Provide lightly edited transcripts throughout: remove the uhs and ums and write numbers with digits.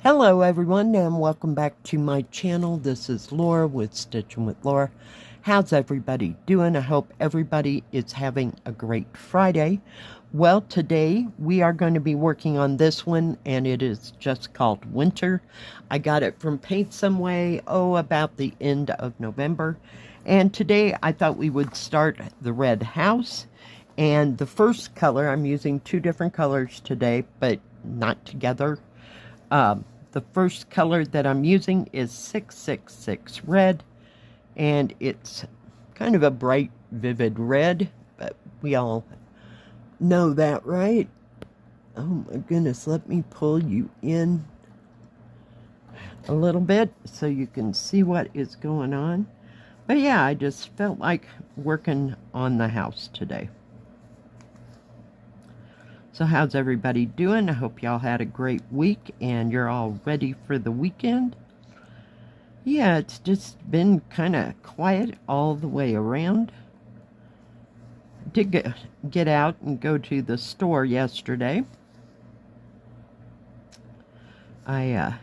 Hello everyone and welcome back to my channel. This is Laura with Stitchin with Laura. How's everybody doing? I hope everybody is having a great Friday. Well, today we are going to be working on this one, and it is just called Winter. I got it from PaintSomeWay, about the end of November. And today I thought we would start the red house. And the first color, I'm using two different colors today, but not together. The first color that I'm using is 666 red, and it's kind of a bright, vivid red, but we all know that, right? Oh my goodness, let me pull you in a little bit so you can see what is going on. But yeah, I just felt like working on the house today. So how's everybody doing? I hope y'all had a great week and you're all ready for the weekend. Yeah, it's just been kind of quiet all the way around. Did get out and go to the store yesterday. I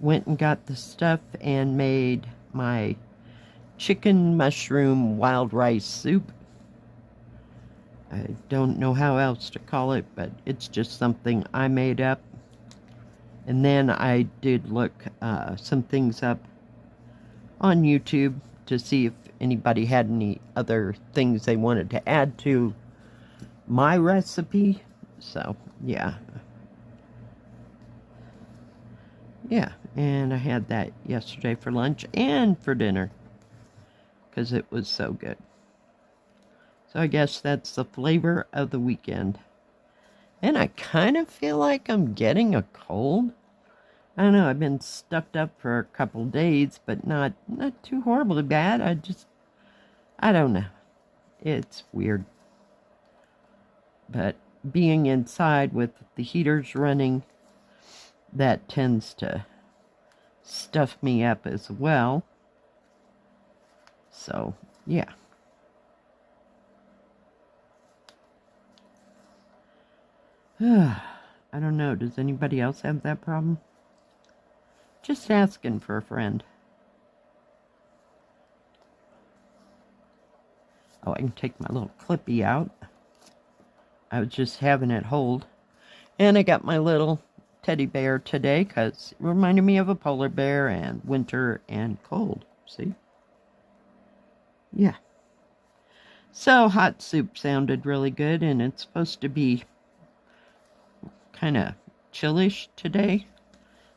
went and got the stuff and made my chicken mushroom wild rice soup. I don't know how else to call it, but it's just something I made up. And then I did look some things up on YouTube to see if anybody had any other things they wanted to add to my recipe. So, yeah. Yeah, and I had that yesterday for lunch and for dinner because it was so good. So I guess that's the flavor of the weekend. And I kind of feel like I'm getting a cold. I don't know, I've been stuffed up for a couple days, but not too horribly bad. I don't know. It's weird. But being inside with the heaters running, that tends to stuff me up as well. So, yeah. I don't know. Does anybody else have that problem? Just asking for a friend. Oh, I can take my little clippy out. I was just having it hold. And I got my little teddy bear today because it reminded me of a polar bear and winter and cold. See? Yeah. So hot soup sounded really good, and it's supposed to be kind of chillish today.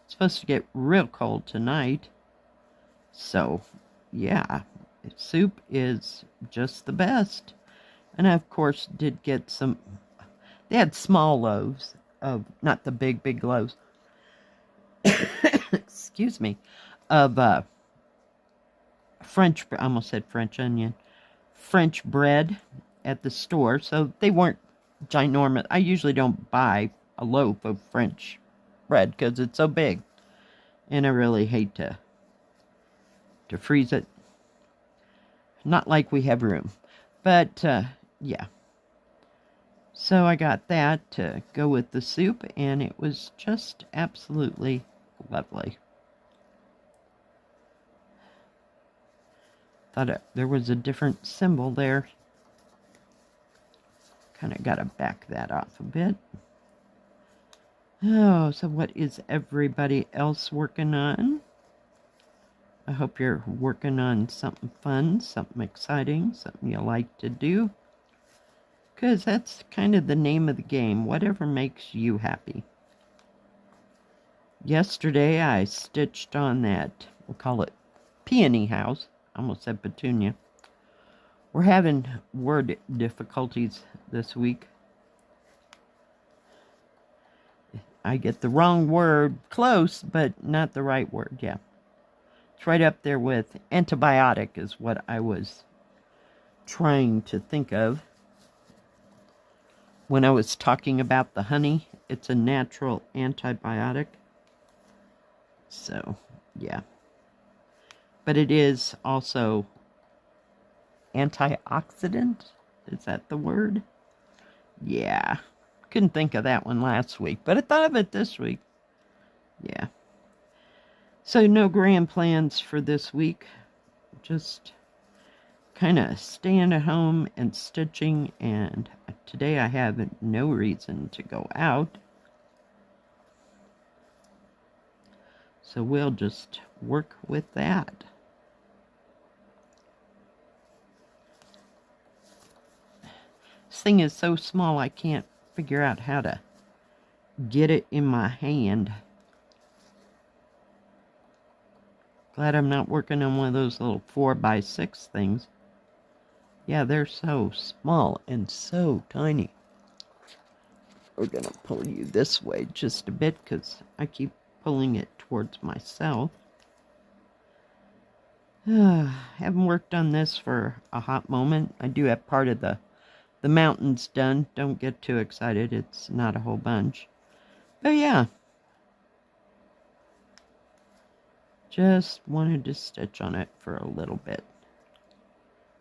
It's supposed to get real cold tonight. So, yeah, soup is just the best. And I, of course, did get some. They had small loaves of, not the big loaves. Excuse me. Of French, I almost said French onion. French bread at the store. So they weren't ginormous. I usually don't buy a loaf of French bread because it's so big, and I really hate to freeze it. Not like we have room, but yeah. So I got that to go with the soup, and it was just absolutely lovely. Thought there was a different symbol there. Kind of got to back that off a bit. Oh, so what is everybody else working on? I hope you're working on something fun, something exciting, something you like to do. Because that's kind of the name of the game, whatever makes you happy. Yesterday I stitched on that, we'll call it peony house. I almost said petunia. We're having word difficulties this week. I get the wrong word, close, but not the right word, yeah. It's right up there with antibiotic is what I was trying to think of. When I was talking about the honey, it's a natural antibiotic. So, yeah. But it is also antioxidant. Is that the word? Yeah. Couldn't think of that one last week, but I thought of it this week. Yeah. So no grand plans for this week. Just kind of staying at home and stitching, and today I have no reason to go out. So we'll just work with that. This thing is so small I can't figure out how to get it in my hand. Glad I'm not working on one of those little 4x6 things. Yeah, they're so small and so tiny. We're going to pull you this way just a bit because I keep pulling it towards myself. Haven't worked on this for a hot moment. I do have part of the mountains done. Don't get too excited. It's not a whole bunch. But yeah. Just wanted to stitch on it for a little bit.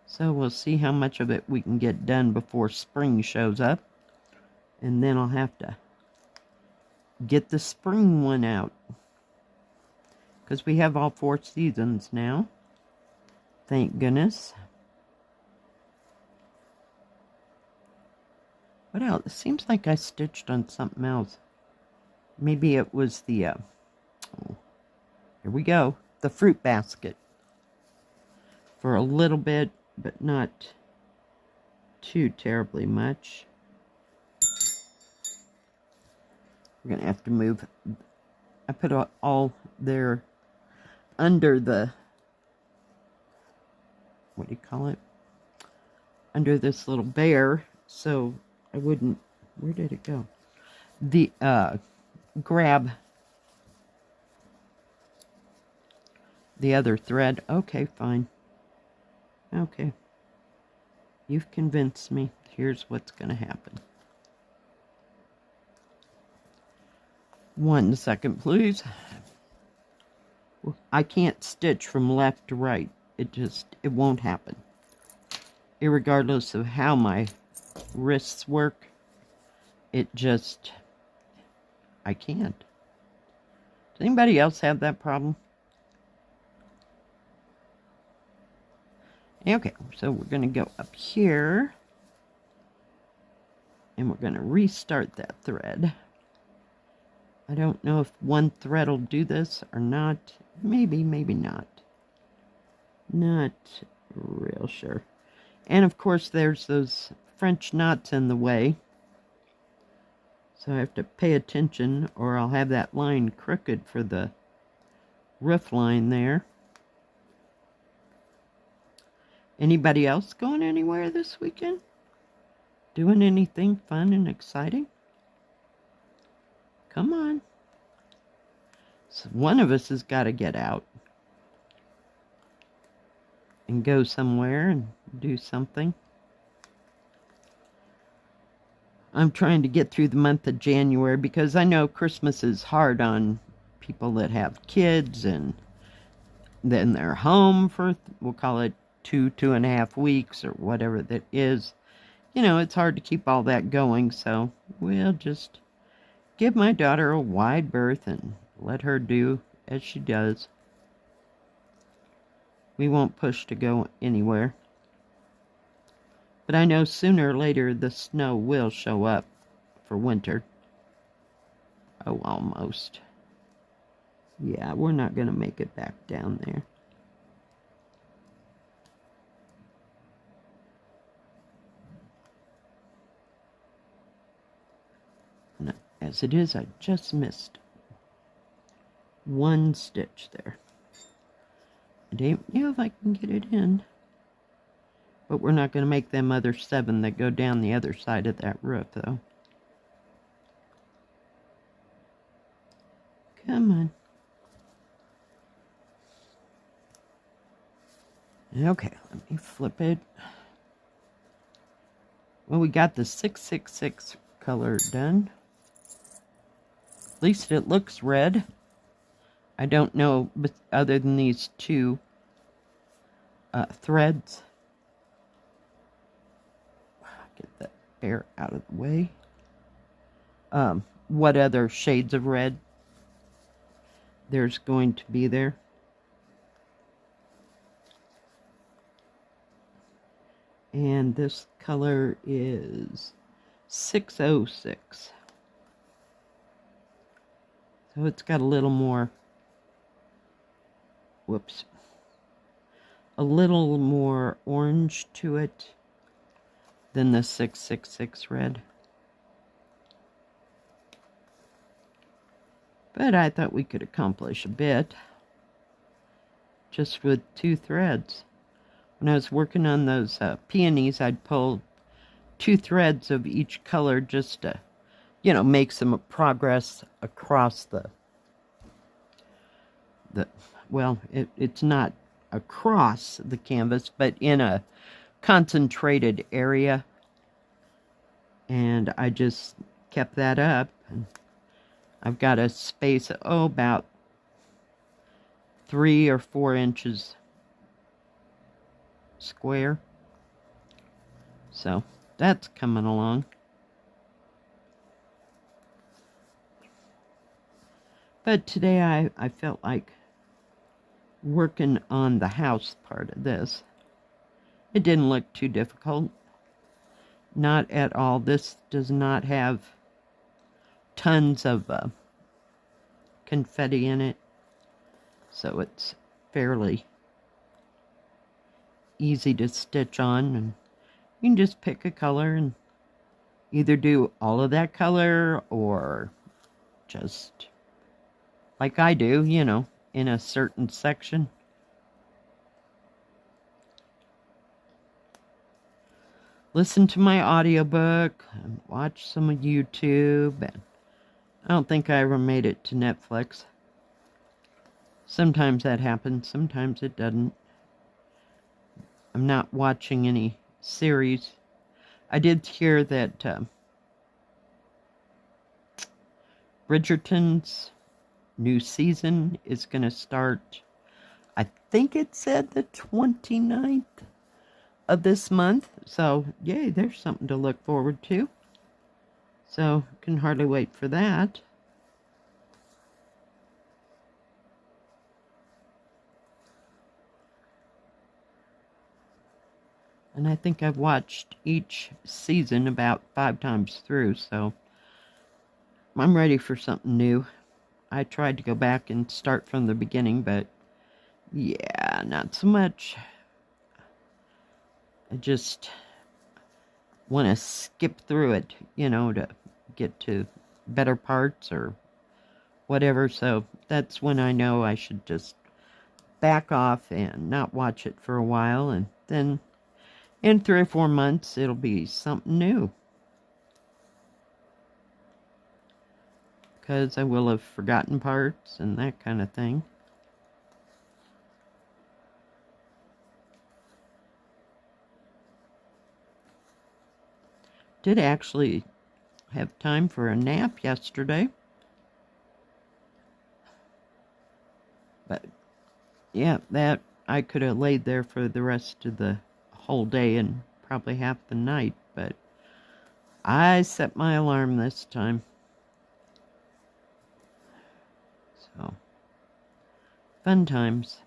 So we'll see how much of it we can get done before spring shows up. And then I'll have to get the spring one out. Because we have all 4 seasons now. Thank goodness. What else? It seems like I stitched on something else. Maybe it was the... here we go. The fruit basket. For a little bit, but not too terribly much. We're going to have to move. I put all there under the... what do you call it? Under this little bear, so I wouldn't... where did it go? The, grab the other thread. Okay, fine. Okay. You've convinced me. Here's what's going to happen. 1 second, please. I can't stitch from left to right. It won't happen. Irregardless of how my wrists work, I can't. Does anybody else have that problem? Okay, so we're going to go up here, and we're going to restart that thread. I don't know if one thread will do this or not. Maybe, maybe not. Not real sure. And of course there's those French knots in the way. So I have to pay attention or I'll have that line crooked for the roof line there. Anybody else going anywhere this weekend? Doing anything fun and exciting? Come on. So one of us has got to get out and go somewhere and do something. I'm trying to get through the month of January because I know Christmas is hard on people that have kids and then they're home for, we'll call it 2.5 weeks or whatever that is. You know, it's hard to keep all that going, so we'll just give my daughter a wide berth and let her do as she does. We won't push to go anywhere. But I know sooner or later the snow will show up for winter. Oh, almost. Yeah, we're not going to make it back down there. No, as it is, I just missed 1 stitch there. Yeah, if I can get it in. But we're not going to make them other 7 that go down the other side of that roof, though. Come on. Okay, let me flip it. Well, we got the 666 color done. At least it looks red. I don't know, but other than these 2 threads. Get that air out of the way. What other shades of red? there's going to be there. And this color is 606. So it's got a little more, whoops, a little more orange to it than the 666 red. But I thought we could accomplish a bit just with 2 threads. When I was working on those peonies, I'd pull 2 threads of each color just to, you know, make some progress across the well, it's not across the canvas, but in a concentrated area. And I just kept that up. And I've got a space, about 3 or 4 inches square. So that's coming along. But today I felt like working on the house part of this. It didn't look too difficult. Not at all. This does not have tons of confetti in it. So it's fairly easy to stitch on. And you can just pick a color and either do all of that color or just like I do, you know, in a certain section. Listen to my audiobook, and watch some of YouTube, and I don't think I ever made it to Netflix. Sometimes that happens, sometimes it doesn't. I'm not watching any series. I did hear that Bridgerton's new season is going to start, I think it said the 29th of this month. So, yay, there's something to look forward to. So, can hardly wait for that. And I think I've watched each season about 5 times through, so I'm ready for something new. I tried to go back and start from the beginning, but yeah, not so much. I just want to skip through it, you know, to get to better parts or whatever. So that's when I know I should just back off and not watch it for a while. And then in 3 or 4 months, it'll be something new. Because I will have forgotten parts and that kind of thing. Did actually have time for a nap yesterday. But yeah, that I could have laid there for the rest of the whole day and probably half the night, but I set my alarm this time. So, fun times.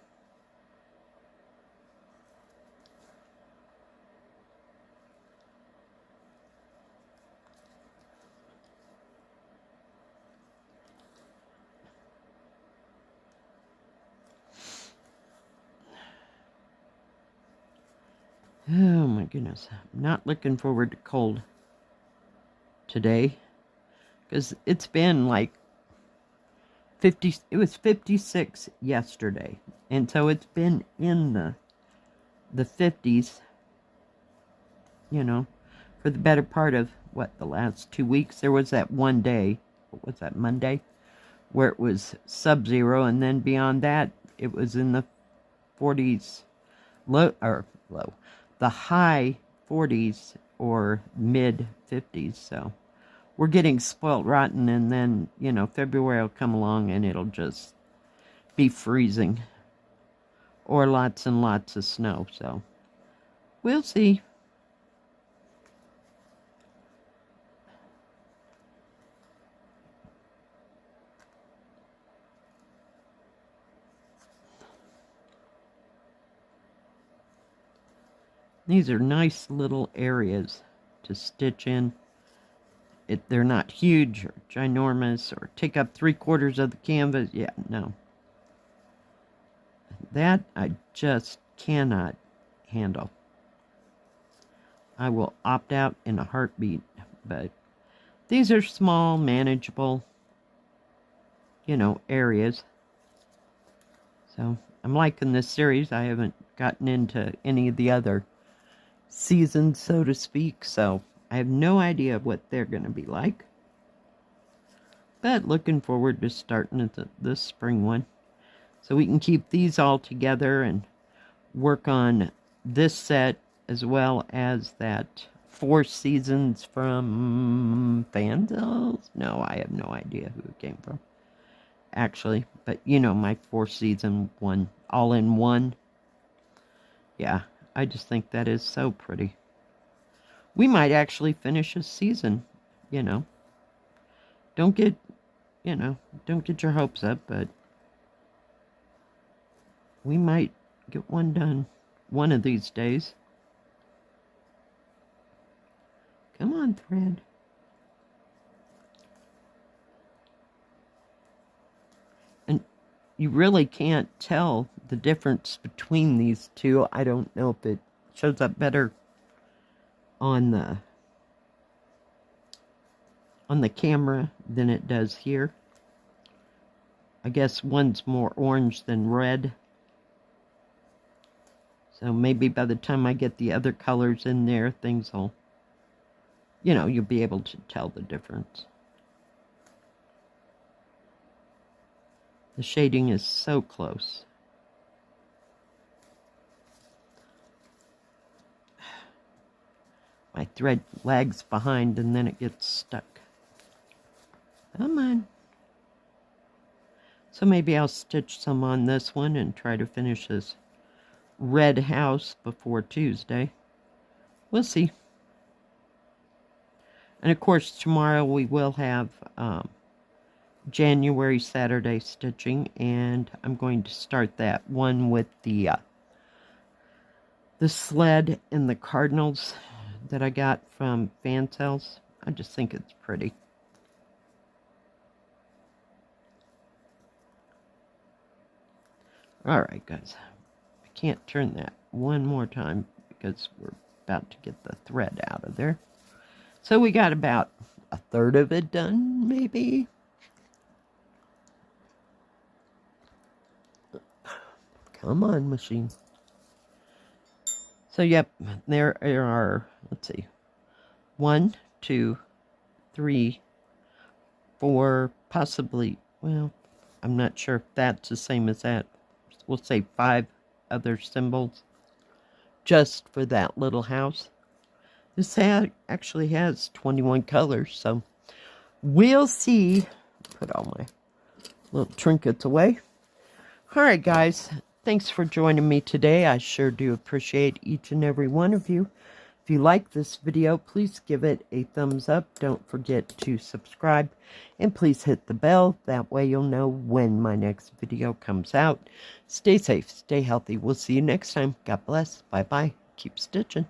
Oh my goodness, I'm not looking forward to cold today, because it's been like 50, it was 56 yesterday, and so it's been in the 50s, you know, for the better part of, what, the last 2 weeks. There was that one day, what was that, Monday, where it was sub-zero, and then beyond that, it was in the 40s, low, the high 40s or mid 50s, so we're getting spoilt rotten, and then, you know, February will come along and it'll just be freezing or lots and lots of snow, so we'll see. These are nice little areas to stitch in. They're not huge or ginormous or take up 3/4 of the canvas. Yeah, no. That I just cannot handle. I will opt out in a heartbeat, but these are small, manageable, areas. So I'm liking this series. I haven't gotten into any of the other seasons, so to speak, so I have no idea what they're going to be like. But looking forward to starting this spring one. So we can keep these all together and work on this set as well as that 4 Seasons from Vandals. No, I have no idea who it came from, actually. But my 4 Season one, all in one. Yeah, I just think that is so pretty. We might actually finish a season, Don't get, don't get your hopes up, but we might get one done one of these days. Come on, thread. And you really can't tell the difference between these two. I don't know if it shows up better on the camera than it does here. I guess one's more orange than red. So maybe by the time I get the other colors in there, things will, you'll be able to tell the difference. The shading is so close. My thread lags behind and then it gets stuck. Come on. So maybe I'll stitch some on this one and try to finish this red house before Tuesday. We'll see. And of course tomorrow we will have January Saturday stitching, and I'm going to start that one with the sled and the cardinals that I got from fan sales. I just think it's pretty. Alright guys, I can't turn that one more time because we're about to get the thread out of there. So we got about 1/3 of it done, maybe. Come on, machine. So yep, there are, let's see, 1, 2, 3, 4, possibly, well, I'm not sure if that's the same as that. We'll say 5 other symbols just for that little house. This hat actually has 21 colors, so we'll see. Put all my little trinkets away. All right, guys, thanks for joining me today. I sure do appreciate each and every one of you. If you like this video, please give it a thumbs up. Don't forget to subscribe. And please hit the bell. That way you'll know when my next video comes out. Stay safe. Stay healthy. We'll see you next time. God bless. Bye-bye. Keep stitching.